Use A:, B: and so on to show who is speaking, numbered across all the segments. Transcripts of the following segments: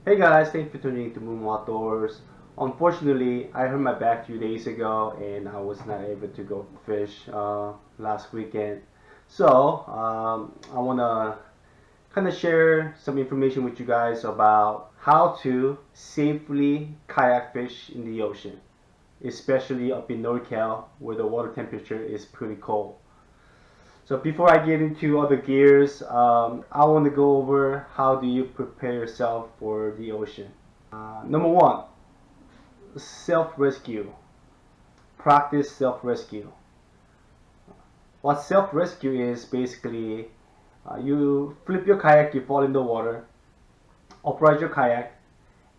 A: Hey guys, thanks for tuning in to Moon Outdoors. Unfortunately, I hurt my back a few days ago and I was not able to go fish last weekend. So, I want to kind of share some information with you guys about how to safely kayak fish in the ocean, especially up in NorCal where the water temperature is pretty cold. So before I get into other gears, I want to go over how do you prepare yourself for the ocean. Number one, self-rescue. Practice self-rescue. What self-rescue is basically, you flip your kayak, you fall in the water, upright your kayak,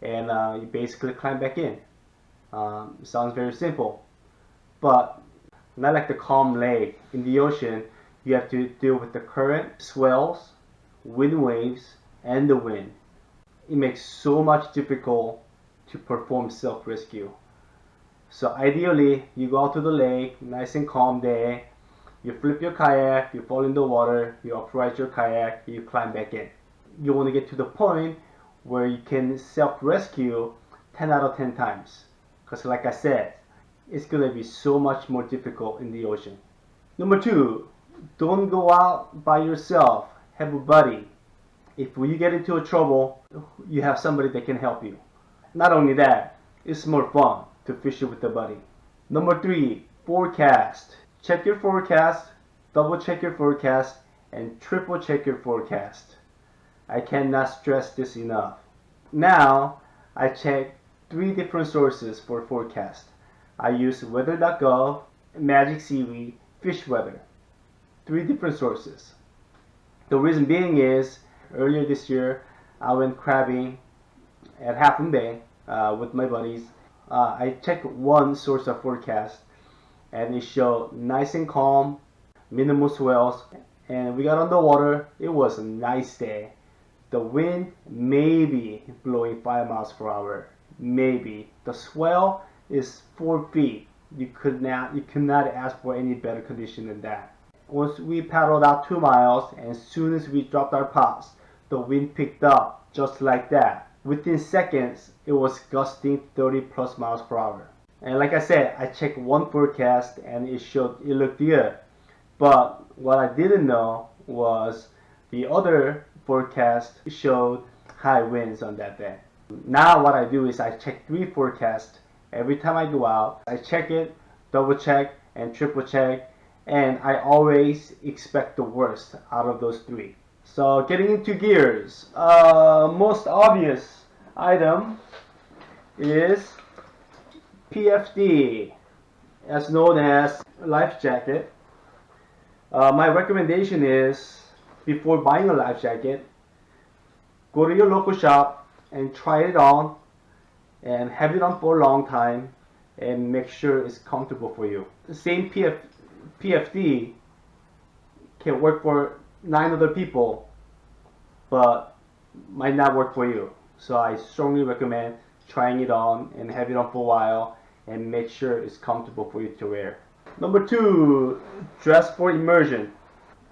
A: and you basically climb back in. Sounds very simple, but not like the calm lake. In the ocean, you have to deal with the current, swells, wind waves, and the wind. It makes so much difficult to perform self-rescue. So ideally, you go out to the lake, nice and calm day, you flip your kayak, you fall in the water, you upright your kayak, you climb back in. You want to get to the point where you can self-rescue 10 out of 10 times. Because like I said, it's going to be so much more difficult in the ocean. Number two, don't go out by yourself. Have a buddy. If you get into a trouble, you have somebody that can help you. Not only that, it's more fun to fish it with a buddy. Number three, forecast. Check your forecast, double check your forecast, and triple check your forecast. I cannot stress this enough. Now, I check 3 different sources for forecast. I use weather.gov, Magic Seaweed, FISHWEATHER. 3 different sources. The reason being is, earlier this year, I went crabbing at Half Moon Bay with my buddies. I checked one source of forecast and it showed nice and calm, minimal swells, and we got on the water. It was a nice day. The wind maybe blowing 5 miles per hour, maybe. The swell is 4 feet. You could not ask for any better condition than that. Once we paddled out 2 miles, and as soon as we dropped our pops, the wind picked up just like that. Within seconds, it was gusting 30 plus miles per hour. And like I said, I checked one forecast and it looked good. But what I didn't know was the other forecast showed high winds on that day. Now what I do is I check 3 forecasts every time I go out. I check it, double check, and triple check, and I always expect the worst out of those 3. So getting into gears, most obvious item is PFD, as known as life jacket. My recommendation is, before buying a life jacket, go to your local shop and try it on and have it on for a long time and make sure it's comfortable for you. The same PFD can work for 9 other people but might not work for you. So I strongly recommend trying it on and have it on for a while and make sure it's comfortable for you to wear. Number 2, dress for immersion.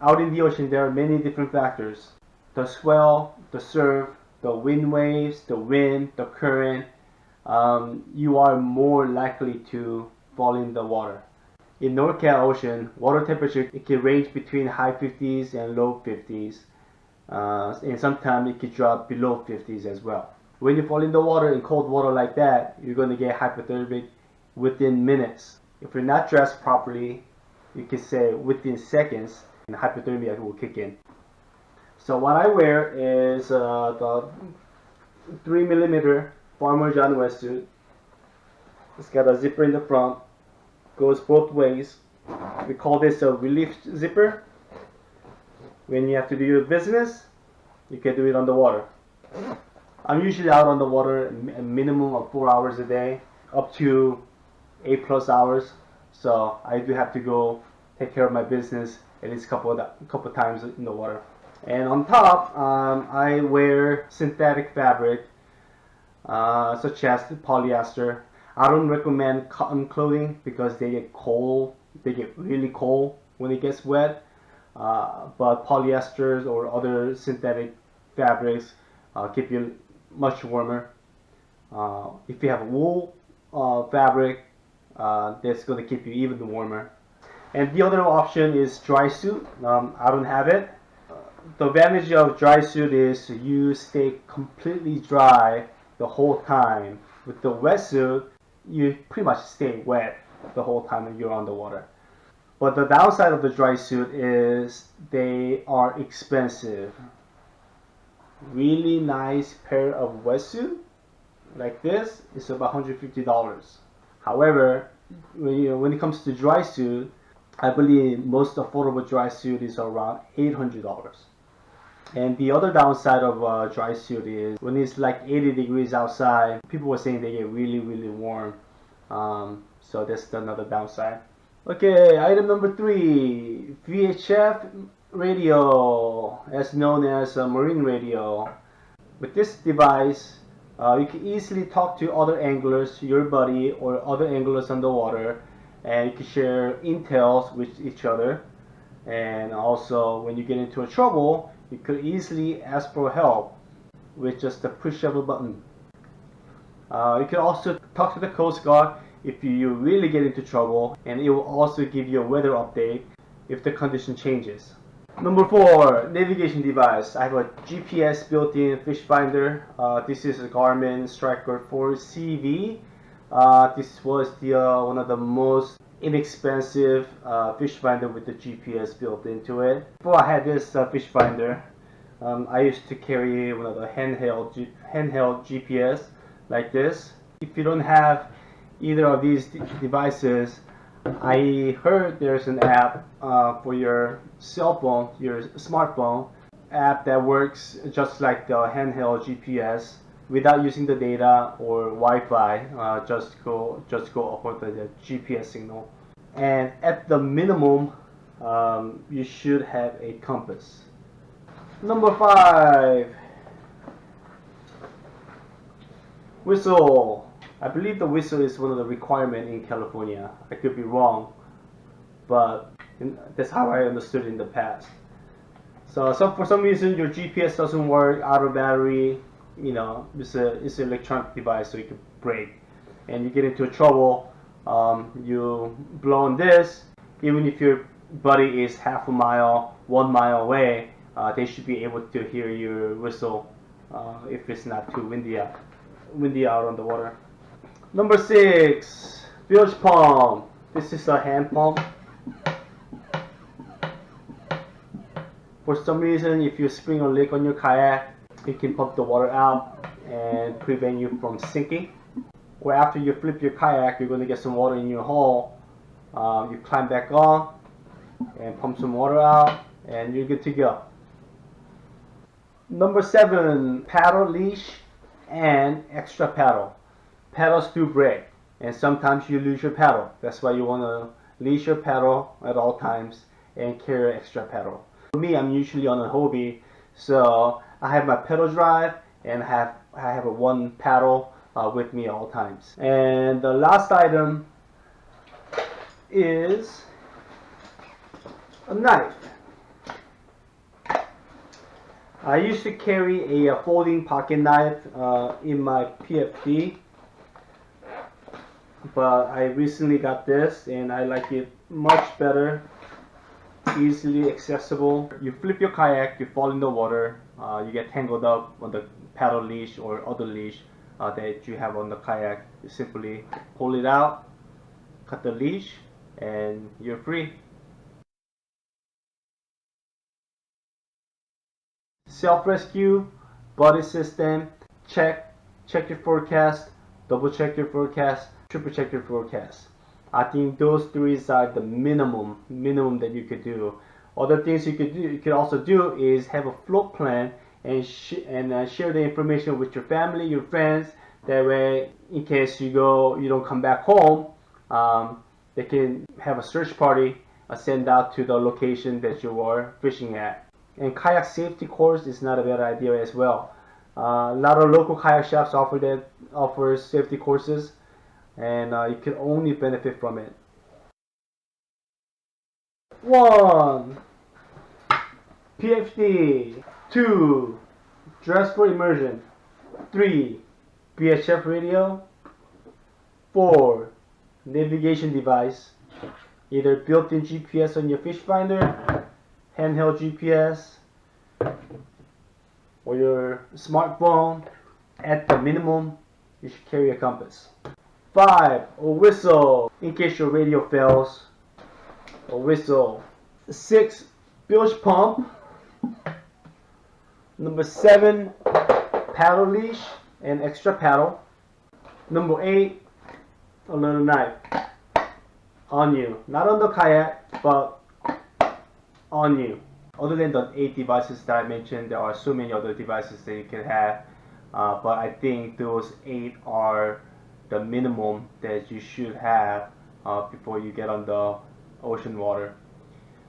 A: Out in the ocean, there are many different factors. The swell, the surf, the wind waves, the wind, the current. You are more likely to fall in the water. In NorCal ocean, water temperature, it can range between high 50s and low 50s. And sometimes it could drop below 50s as well. When you fall in the water, in cold water like that, you're going to get hypothermic within minutes. If you're not dressed properly, you can say within seconds, and hypothermia will kick in. So what I wear is the 3mm Farmer John wetsuit. It's got a zipper in the front, goes both ways. We call this a relief zipper. When you have to do your business, you can do it on the water. I'm usually out on the water a minimum of 4 hours a day, up to 8 plus hours. So I do have to go take care of my business at least a couple times in the water. And on top, I wear synthetic fabric, such as polyester. I don't recommend cotton clothing because they get cold. They get really cold when it gets wet. But polyesters or other synthetic fabrics keep you much warmer. If you have wool fabric, that's going to keep you even warmer. And the other option is dry suit. I don't have it. The advantage of dry suit is you stay completely dry the whole time. With the wetsuit, you pretty much stay wet the whole time that you're on the water. But the downside of the dry suit is they are expensive. Really nice pair of wetsuit like this is about $150. However, when it comes to dry suit, I believe most affordable dry suit is around $800. And the other downside of dry suit is when it's like 80 degrees outside, people were saying they get really, really warm. So that's another downside. Okay, item number 3, VHF radio, as known as a marine radio. With this device, you can easily talk to other anglers, your buddy, or other anglers underwater, and you can share intels with each other. And also, when you get into a trouble, you could easily ask for help with just the push of a button. You can also talk to the Coast Guard if you really get into trouble, and it will also give you a weather update if the condition changes. Number 4, navigation device. I have a GPS built-in fish finder. This is a Garmin Striker 4CV. This was one of the most inexpensive fish finder with the GPS built into it. Before I had this fish finder, I used to carry one of the handheld GPS like this. If you don't have either of these devices, I heard there's an app for your cell phone, your smartphone app that works just like the handheld GPS without using the data or Wi-Fi. Just go off of the GPS signal. And at the minimum, you should have a compass. Number 5, whistle. I believe the whistle is one of the requirements in California. I could be wrong, but that's how I understood it in the past. So for some reason your GPS doesn't work, out of battery, it's an electronic device, so it could break, and you get into trouble. You blow on this, even if your buddy is half a mile, 1 mile away, they should be able to hear your whistle if it's not too windy out on the water. Number 6, bilge pump. This is a hand pump. For some reason, if you spring a leak on your kayak, it can pump the water out and prevent you from sinking. Or after you flip your kayak, you're going to get some water in your hull. You climb back on and pump some water out, and you're good to go. Number 7, paddle, leash, and extra paddle. Paddles do break, and sometimes you lose your paddle. That's why you want to leash your paddle at all times and carry an extra paddle. For me, I'm usually on a hobby, so I have my pedal drive and I have a one paddle with me at all times. And the last item is a knife. I used to carry a folding pocket knife in my PFD, but I recently got this and I like it much better. Easily accessible. You flip your kayak, you fall in the water, you get tangled up on the paddle leash or other leash that you have on the kayak. You simply pull it out, cut the leash, and you're free. Self-rescue, buddy system, check your forecast, double check your forecast, triple check your forecast. I think those 3 are the minimum that you could do. Other things you could also do is have a float plan and share the information with your family, your friends. That way, in case you don't come back home, they can have a search party send out to the location that you are fishing at. And kayak safety course is not a bad idea as well. A lot of local kayak shops offer safety courses, and you can only benefit from it. 1. PFD. 2. Dress for immersion. 3. VHF radio. 4. Navigation device, either built-in GPS on your fish finder, handheld GPS, or your smartphone. At the minimum, you should carry a compass. 5. A whistle, in case your radio fails. A whistle. 6. Bilge pump. Number 7. Paddle leash and extra paddle. Number 8. A little knife. On you. Not on the kayak, but on you. Other than the 8 devices that I mentioned, there are so many other devices that you can have. But I think those 8 are the minimum that you should have before you get on the ocean water.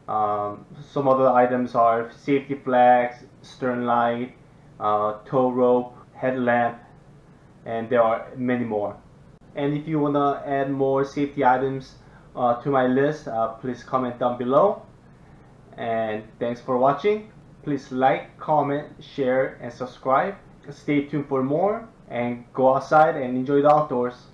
A: Some other items are safety flags, stern light, tow rope, headlamp, and there are many more. And if you want to add more safety items to my list, please comment down below. And thanks for watching. Please like, comment, share, and subscribe. Stay tuned for more, and go outside and enjoy the outdoors.